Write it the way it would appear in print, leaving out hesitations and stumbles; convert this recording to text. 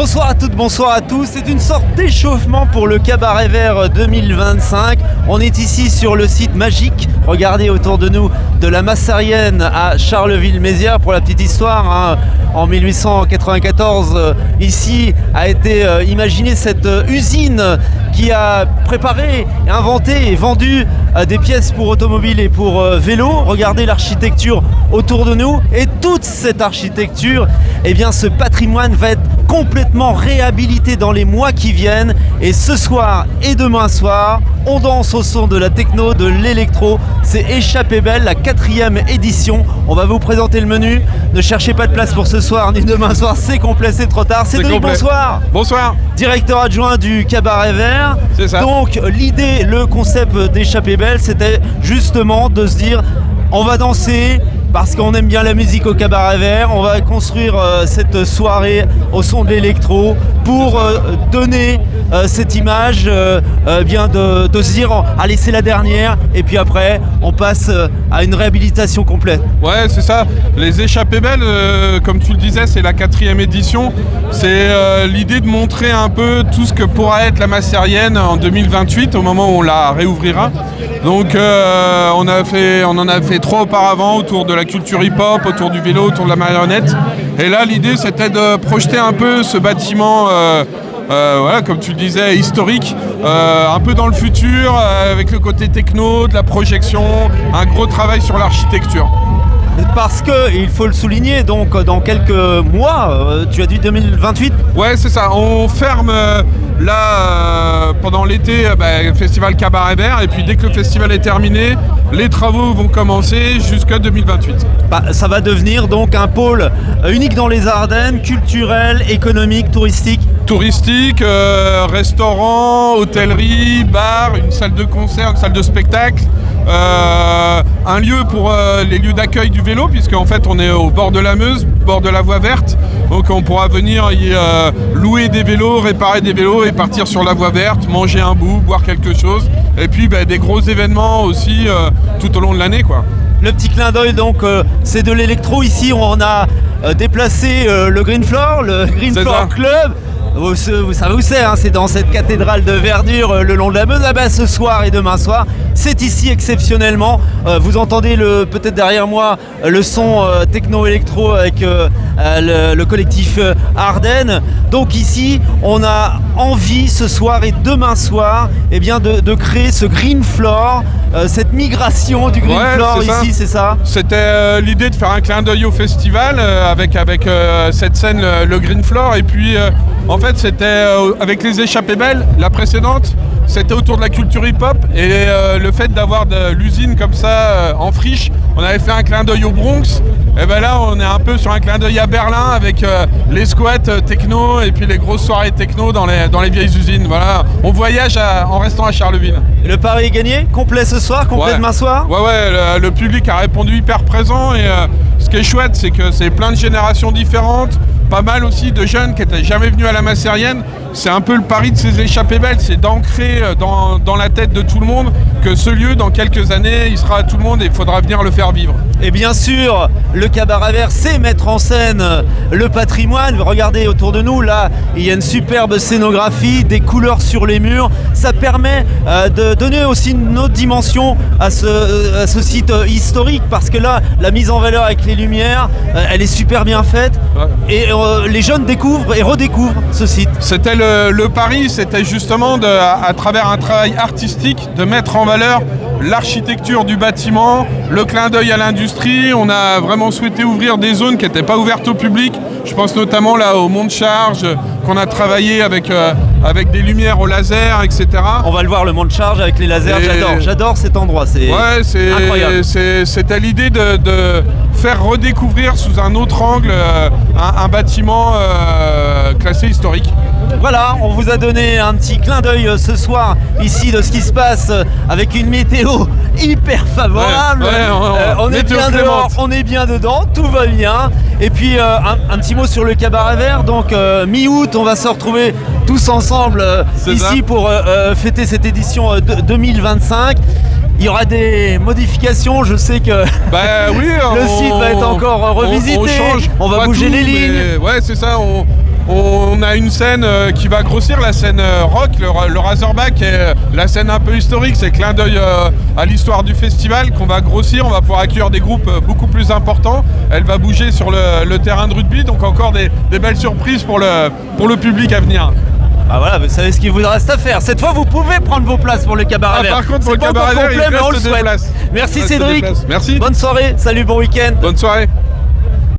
Bonsoir à toutes, bonsoir à tous. C'est une sorte d'échauffement pour le Cabaret Vert 2025. On est ici sur le site magique. Regardez autour de nous de la Massarienne à Charleville-Mézières. Pour la petite histoire, en 1894, ici a été imaginée cette usine qui a préparé, inventé et vendu des pièces pour automobiles et pour vélos. Regardez l'architecture autour de nous et toute cette architecture, eh bien ce patrimoine va être complètement réhabilité dans les mois qui viennent. Et ce soir et demain soir, on danse au son de la techno, de l'électro. C'est Échappée Belle, la 4e édition. On va vous présenter le menu. Ne cherchez pas de place pour ce soir ni demain soir, c'est complet, c'est trop tard. Cédric, bonsoir. Bonsoir. Directeur adjoint du Cabaret Vert. C'est ça. Donc l'idée, le concept d'Échappée Belle, c'était justement de se dire on va danser parce qu'on aime bien la musique au Cabaret Vert. On va construire cette soirée au son de l'électro pour donner cette image bien de se dire allez, c'est la dernière, et puis après on passe à une réhabilitation complète. Ouais, c'est ça. Les Échappées Belles, comme tu le disais, c'est la 4e édition. C'est l'idée de montrer un peu tout ce que pourra être la Massarienne en 2028, au moment où on la réouvrira. Donc on en a fait 3 auparavant autour de la culture hip-hop, autour du vélo, autour de la marionnette. Et là, l'idée, c'était de projeter un peu ce bâtiment, voilà, comme tu le disais, historique, un peu dans le futur, avec le côté techno, de la projection, un gros travail sur l'architecture. Parce que, il faut le souligner, donc dans quelques mois, tu as dit 2028 ? Ouais, c'est ça. On ferme là pendant l'été le festival Cabaret Vert, et puis dès que le festival est terminé, les travaux vont commencer jusqu'à 2028. Ça va devenir donc un pôle unique dans les Ardennes, culturel, économique, touristique. Touristique, restaurant, hôtellerie, bar, une salle de concert, une salle de spectacle. Un lieu pour les lieux d'accueil du vélo, puisque en fait on est au bord de la Meuse, bord de la voie verte, donc on pourra venir y louer des vélos, réparer des vélos et partir sur la voie verte, manger un bout, boire quelque chose, et puis des gros événements aussi tout au long de l'année, quoi. Le petit clin d'œil, donc c'est de l'électro ici. On a déplacé le Green Floor, le Green Floor Club. Vous savez où c'est, hein, c'est dans cette cathédrale de verdure le long de la Meuse. Ce soir et demain soir, c'est ici exceptionnellement. Vous entendez peut-être derrière moi le son techno-électro avec le collectif Ardennes. Donc ici, on a envie ce soir et demain soir de créer ce Green Floor, cette migration du Green Floor ici, c'est ça ? C'était l'idée de faire un clin d'œil au festival avec cette scène, le Green Floor, et puis en fait c'était avec les Échappées Belles, la précédente, c'était autour de la culture hip-hop, et le fait d'avoir de l'usine comme ça en friche, on avait fait un clin d'œil au Bronx, et là on est un peu sur un clin d'œil à Berlin avec les squats techno et puis les grosses soirées techno dans les vieilles usines. Voilà, on voyage en restant à Charleville. Et le pari est gagné, complet ce soir, complet demain soir ? Ouais, le public a répondu hyper présent, et ce qui est chouette, c'est que c'est plein de générations différentes. Pas mal aussi de jeunes qui n'étaient jamais venus à la Massarienne. C'est un peu le pari de ces Échappées Belles, c'est d'ancrer dans la tête de tout le monde que ce lieu, dans quelques années, il sera à tout le monde et il faudra venir le faire vivre. Et bien sûr, le Cabaret Vert, c'est mettre en scène le patrimoine. Regardez autour de nous, là, il y a une superbe scénographie, des couleurs sur les murs. Ça permet de donner aussi une autre dimension à ce site historique, parce que là, la mise en valeur avec les lumières, elle est super bien faite. Ouais. Et les jeunes découvrent et redécouvrent ce site. C'était le pari, c'était justement à travers un travail artistique de mettre en valeur l'architecture du bâtiment, le clin d'œil à l'industrie. On a vraiment souhaité ouvrir des zones qui n'étaient pas ouvertes au public. Je pense notamment là au mont de charge qu'on a travaillé avec des lumières au laser, etc. On va le voir, le mont de charge avec les lasers. J'adore cet endroit, c'est incroyable. C'était l'idée de faire redécouvrir sous un autre angle un bâtiment classé historique. Voilà, on vous a donné un petit clin d'œil ce soir ici de ce qui se passe avec une météo hyper favorable. On est bien dehors, on est bien dedans, tout va bien. Et puis un petit mot sur le Cabaret Vert. Donc mi-août, on va se retrouver tous ensemble ici pour fêter cette édition 2025. Il y aura des modifications, je sais que le site va être encore revisité, on va bouger les lignes. Ouais, c'est ça, On a une scène qui va grossir, la scène rock, le Razorback, est la scène un peu historique, c'est clin d'œil à l'histoire du festival qu'on va grossir. On va pouvoir accueillir des groupes beaucoup plus importants. Elle va bouger sur le terrain de rugby, donc encore des belles surprises pour le public à venir. Ah voilà, vous savez ce qu'il vous reste à faire. Cette fois, vous pouvez prendre vos places pour le cabaret vert. Par contre, pour le cabaret vert, il reste des places. Merci Cédric. Merci. Bonne soirée. Salut, bon week-end. Bonne soirée.